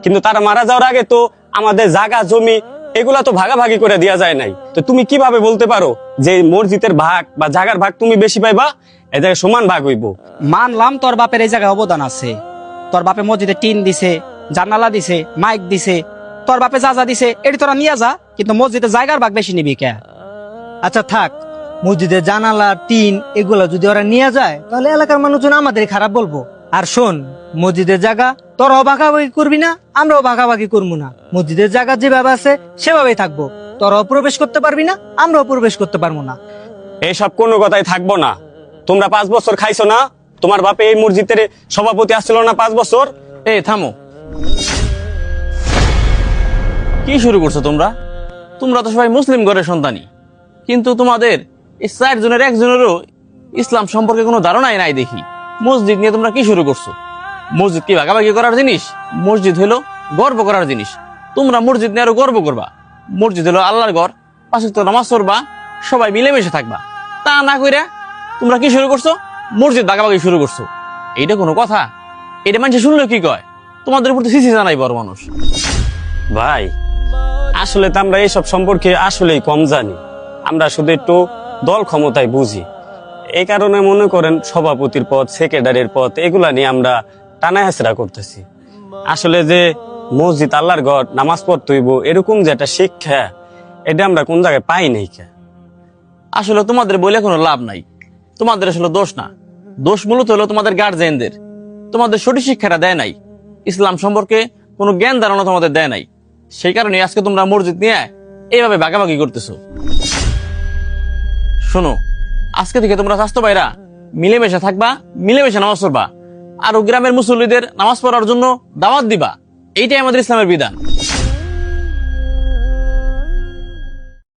কিন্তু তারা মারা যাওয়ার আগে তো আমাদের জায়গা জমি এগুলা তো ভাগাভাগি করে দেওয়া যায় নাই। তো তুমি কিভাবে বলতে পারো যে মসজিদের ভাগ বা জায়গার ভাগ তুমি বেশি পাইবা, এই জায়গায় সমান ভাগ হইব? মানলাম তোর বাপের এই জায়গায় অবদান আছে, তোর বাপে মসজিদে টিন দিছে, জানালা দিছে, মাইক দিছে, তোর বাপে যা যা দিছে এটি তোরা নিয়ে যা, কিন্তু মসজিদের জায়গার ভাগ বেশি নিবি কে? আচ্ছা থাক, মসজিদের জানালা টিন এগুলা যদি ওরা নিয়ে যায় তাহলে এলাকার মানুষজন আমাদের খারাপ বলবো। আর শোন, মসজিদের জায়গা তোরাও ভাগাভাগি করবি না, আমরাও ভাগাভাগি করবো না। মসজিদের জায়গা যেভাবে আছে সেভাবেই থাকবো। তোরাও প্রবেশ করতে পারবি না, আমরাও প্রবেশ করতে পারবো না। এইসব কোনো কথাই থাকবো না। তোমরা 5 বছর খাইছো না, তোমার বাপে এই মসজিদের সভাপতি আসছিল না 5 বছর। এই থামো, কি শুরু করছো তোমরা? তোমরা তো সবাই মুসলিম ঘরের সন্তানই, কিন্তু তোমাদের এই 4 জনের একজনেরও ইসলাম সম্পর্কে কোনো ধারণাই নাই দেখি। মসজিদ নিয়ে তোমরা কি শুরু করছো? মসজিদ কি ভাগাভাগি করার জিনিস? মসজিদ হলো গর্ব করার জিনিস। তোমরা মসজিদ নিয়ে আরো গর্ব করবা। মসজিদ হলো আল্লাহর ঘর, পাশে তো নামাজ পড়বা, সবাই মিলেমিশে থাকবা। তা না কইরা তোমরা কি শুরু করছো? মসজিদ ভাগাভাগি শুরু করছো। এইটা কোনো কথা? এটা মানুষ শুনলো কি কয়? তোমাদের উপর তো সিসি জানাই বড় মানুষ। ভাই আসলে তো আমরা এইসব সম্পর্কে আসলেই কম জানি। আমরা শুধু একটু দল ক্ষমতায় বুঝি। এই কারণে মনে করেন সভাপতির পদ, সেক্রেটারির পদ এগুলা নিয়ে আমরা টানা হেঁচড়া করতেছি। আসলে যে মসজিদ আল্লাহর ঘর, নামাজ পড়তে হইব এরকম যে একটা শিক্ষা, এটা আমরা কোন জায়গায় পাই নাই কে? আসলে তোমাদের বলে কোনো লাভ নাই। তোমাদের আসলে দোষ না, দোষ মূলত হলো তোমাদের গার্জেনদের। তোমাদের সঠিক শিক্ষাটা দেয় নাই, ইসলাম সম্পর্কে কোনো জ্ঞান ধারণা তোমাদের দেয় নাই। সেই কারণে আজকে তোমরা মসজিদ নিয়ে এইভাবে ভাগাভাগি করতেছো। শোনো, আজকে থেকে তোমরা স্বাস্থ্য ভাইরা মিলেমিশে থাকবা, মিলেমিশে নামাজ পড়বা, আর গ্রামের মুসল্লিদের নামাজ পড়ার জন্য দাওয়াত দিবা। এইটাই আমাদের ইসলামের বিধান।